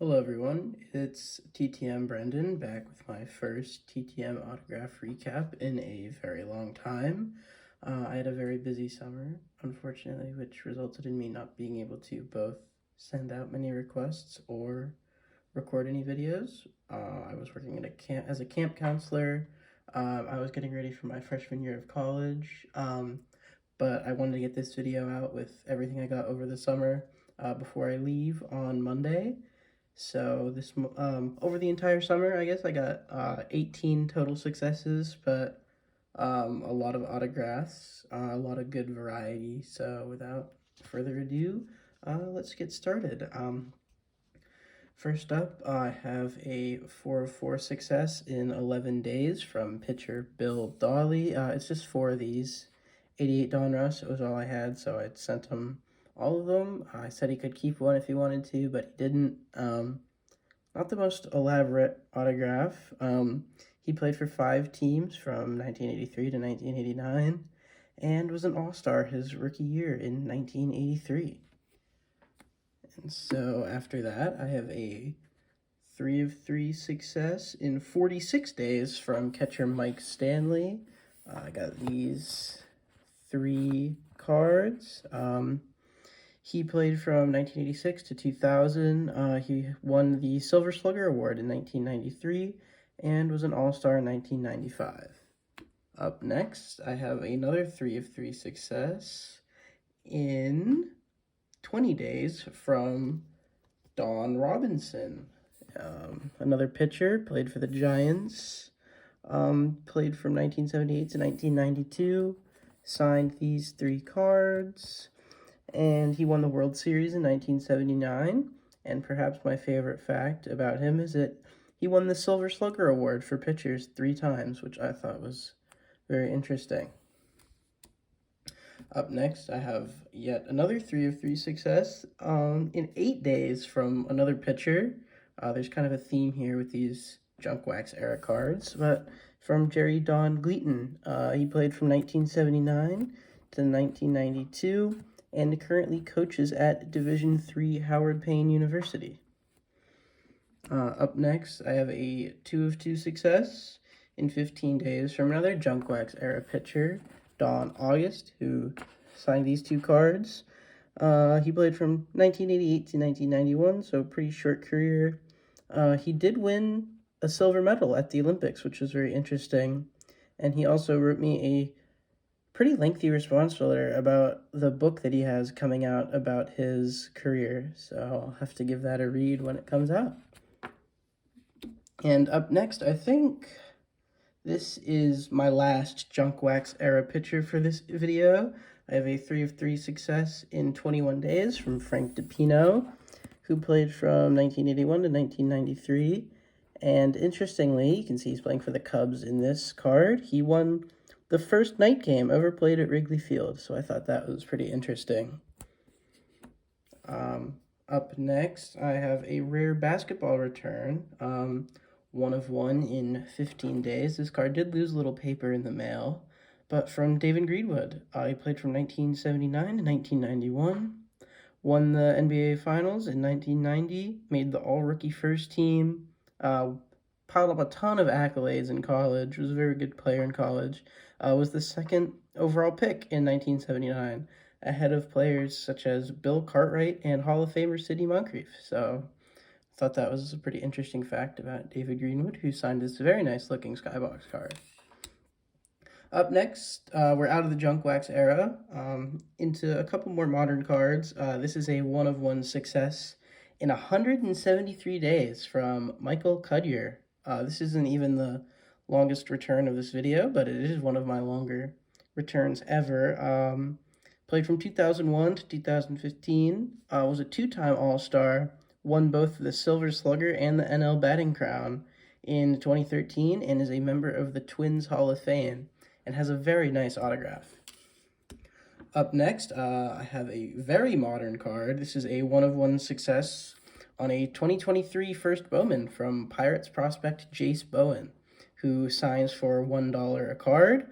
Hello everyone, it's TTM Brendan back with my first TTM autograph recap in a very long time. I had a very busy summer, unfortunately, which resulted in me not being able to both send out many requests or record any videos. I was working at as a camp counselor. I was getting ready for my freshman year of college, but I wanted to get this video out with everything I got over the summer before I leave on Monday. So over the entire summer, I guess I got 18 total successes, but a lot of autographs, a lot of good variety. So without further ado, let's get started. First up, I have a 4 of 4 success in 11 days from pitcher Bill Dawley. It's just 4 of these. 88 Donruss, it was all I had, so I sent him all of them. I said he could keep one if he wanted to, but he didn't. Not the most elaborate autograph. He played for 5 teams from 1983 to 1989 and was an all-star his rookie year in 1983. And so after that, I have a 3 of 3 success in 46 days from catcher Mike Stanley. I got these 3 cards. He played from 1986 to 2000. He won the Silver Slugger Award in 1993 and was an All-Star in 1995. Up next, I have another 3 of 3 success in 20 days from Don Robinson. Another pitcher, played for the Giants, played from 1978 to 1992, signed these 3 cards, and he won the World Series in 1979. And perhaps my favorite fact about him is that he won the Silver Slugger Award for pitchers 3 times, which I thought was very interesting. Up next, I have yet another 3 of 3 success in 8 days from another pitcher. There's kind of a theme here with these junk wax era cards, but from Jerry Don Gleaton. He played from 1979 to 1992 and currently coaches at Division III Howard Payne University. Up next, I have a 2 of 2 success in 15 days from another junk wax era pitcher, Don August, who signed these 2 cards. He played from 1988 to 1991, so pretty short career. He did win a silver medal at the Olympics, which was very interesting. And he also wrote me a pretty lengthy response letter about the book that he has coming out about his career. So I'll have to give that a read when it comes out. And up next, I think this is my last junk wax era pitcher for this video. I have a 3 of 3 success in 21 days from Frank DiPino, who played from 1981 to 1993. And interestingly, you can see he's playing for the Cubs in this card. He won the first night game ever played at Wrigley Field, so I thought that was pretty interesting. Up next, I have a rare basketball return, 1 of 1 in 15 days. This card did lose a little paper in the mail, but from David Greenwood. He played from 1979 to 1991, won the NBA Finals in 1990, made the all-rookie first team, piled up a ton of accolades in college, was a very good player in college, was the 2nd overall pick in 1979, ahead of players such as Bill Cartwright and Hall of Famer Sidney Moncrief. So I thought that was a pretty interesting fact about David Greenwood, who signed this very nice-looking skybox card. Up next, we're out of the junk wax era, into a couple more modern cards. This is a 1 of 1 success in 173 days from Michael Cudyer. This isn't even the longest return of this video, but it is one of my longer returns ever. Played from 2001 to 2015, was a 2-time All-Star, won both the Silver Slugger and the NL Batting Crown in 2013, and is a member of the Twins Hall of Fame, and has a very nice autograph. Up next, I have a very modern card. This is a 1 of 1 success on a 2023 first Bowman from Pirates prospect Jace Bowen, who signs for $1 a card.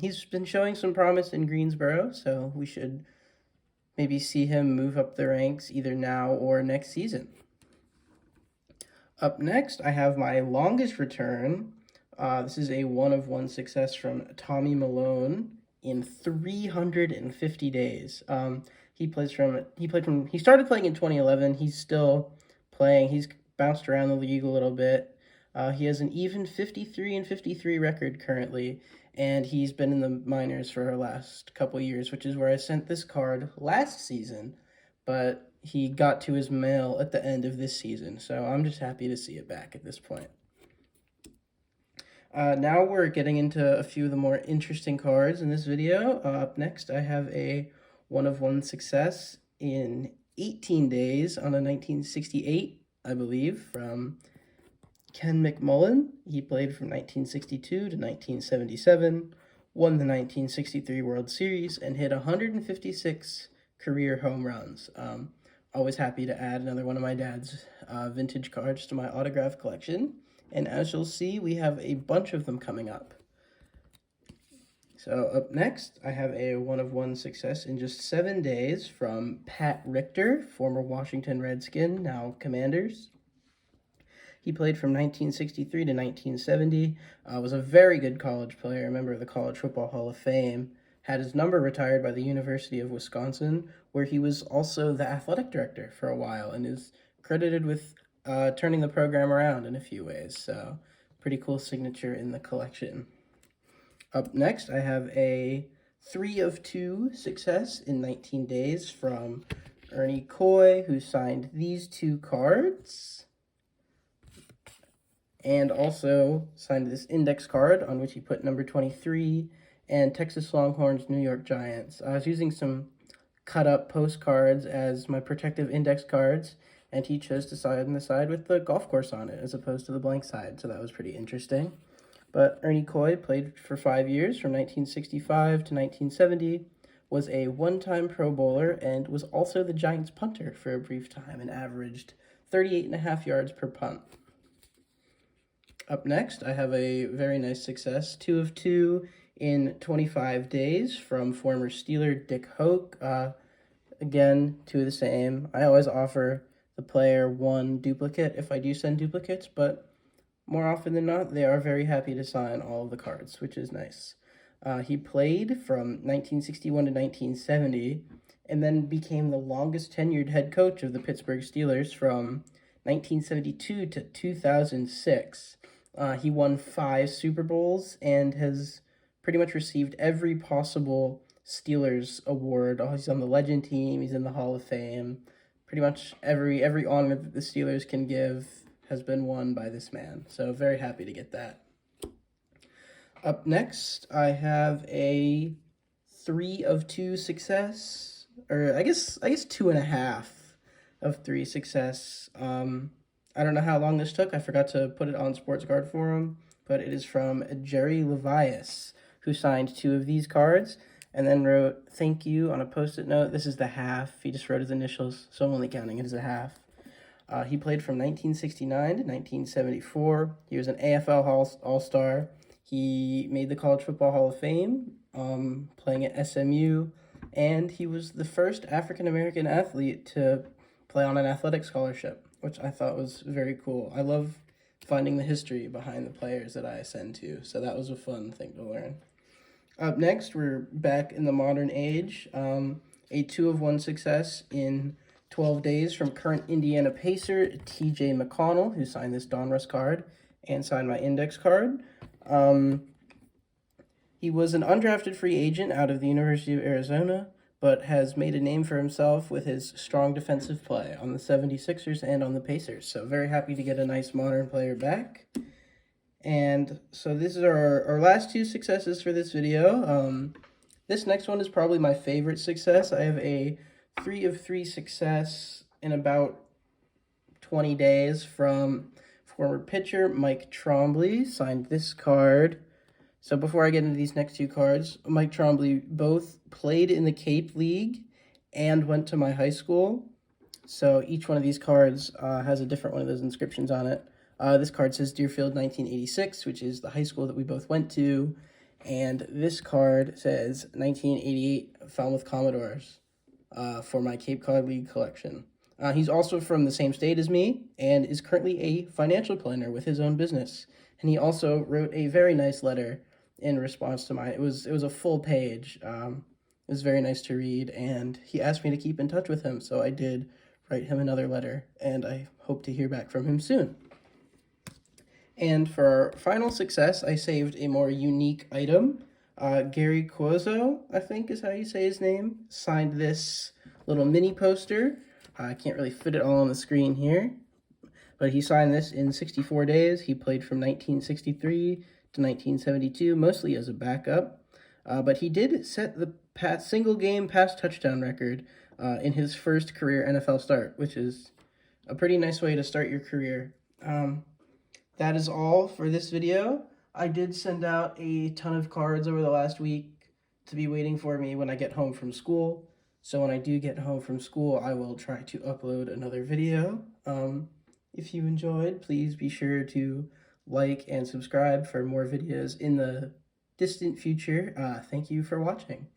He's been showing some promise in Greensboro, so we should maybe see him move up the ranks either now or next season. Up next, I have my longest return. This is a one-of-one success from Tommy Malone in 350 days. He started playing in 2011. He's still playing. He's bounced around the league a little bit. He has an even 53 and 53 record currently, and he's been in the minors for the last couple years, which is where I sent this card last season, but he got to his mail at the end of this season, so I'm just happy to see it back at this point. Now we're getting into a few of the more interesting cards in this video. Up next, I have a one-of-one success in 18 days on a 1968, I believe, from Ken McMullen. He played from 1962 to 1977, won the 1963 World Series, and hit 156 career home runs. Always happy to add another one of my dad's vintage cards to my autograph collection. And as you'll see, we have a bunch of them coming up. So up next, I have a one-of-one success in just 7 days from Pat Richter, former Washington Redskin, now Commanders. He played from 1963 to 1970, was a very good college player, a member of the College Football Hall of Fame, had his number retired by the University of Wisconsin, where he was also the athletic director for a while and is credited with turning the program around in a few ways. So pretty cool signature in the collection. Up next, I have a 3-of-2 success in 19 days from Ernie Coy, who signed these 2 cards, and also signed this index card on which he put number 23 and Texas Longhorns, New York Giants. I was using some cut-up postcards as my protective index cards, and he chose to sign the side with the golf course on it as opposed to the blank side, so that was pretty interesting. But Ernie Coy played for 5 years, from 1965 to 1970, was a one-time Pro Bowler, and was also the Giants punter for a brief time and averaged 38.5 yards per punt. Up next, I have a very nice success, 2-of-2 in 25 days from former Steeler Dick Hoke. Again, 2 of the same. I always offer the player 1 duplicate if I do send duplicates, but more often than not, they are very happy to sign all of the cards, which is nice. He played from 1961 to 1970, and then became the longest tenured head coach of the Pittsburgh Steelers from 1972 to 2006. He won 5 Super Bowls and has pretty much received every possible Steelers award. He's on the Legend team, he's in the Hall of Fame. Pretty much every honor that the Steelers can give has been won by this man. So very happy to get that. Up next, I have a 3-of-2 success, or I guess 2.5 of 3 success. I don't know how long this took. I forgot to put it on Sports Card Forum, but it is from Jerry Levias, who signed 2 of these cards and then wrote "thank you" on a Post-it note. This is the half. He just wrote his initials, so I'm only counting it as a half. He played from 1969 to 1974. He was an AFL All-Star. He made the College Football Hall of Fame, playing at SMU, and he was the first African-American athlete to play on an athletic scholarship, which I thought was very cool. I love finding the history behind the players that I send to, so that was a fun thing to learn. Up next, we're back in the modern age. A 2-of-1 success in 12 days from current Indiana Pacer T.J. McConnell, who signed this Donruss card and signed my index card. He was an undrafted free agent out of the University of Arizona, but has made a name for himself with his strong defensive play on the 76ers and on the Pacers. So very happy to get a nice modern player back. And so this is our last 2 successes for this video. This next one is probably my favorite success. I have a 3-of-3 success in about 20 days from former pitcher Mike Trombley. Signed this card. So before I get into these next 2 cards, Mike Trombley both played in the Cape League and went to my high school. So each one of these cards has a different one of those inscriptions on it. This card says Deerfield 1986, which is the high school that we both went to. And this card says 1988 Falmouth Commodores for my Cape Cod League collection. He's also from the same state as me and is currently a financial planner with his own business. And he also wrote a very nice letter in response to mine. It was a full page. It was very nice to read, and he asked me to keep in touch with him, so I did write him another letter, and I hope to hear back from him soon. And for our final success, I saved a more unique item. Gary Cuozo, I think is how you say his name, signed this little mini poster. I can't really fit it all on the screen here, but he signed this in 64 days. He played from 1963 to 1972, mostly as a backup. But he did set the single game pass touchdown record in his first career NFL start, which is a pretty nice way to start your career. That is all for this video. I did send out a ton of cards over the last week to be waiting for me when I get home from school. So when I do get home from school, I will try to upload another video. If you enjoyed, please be sure to like and subscribe for more videos in the distant future. Thank you for watching.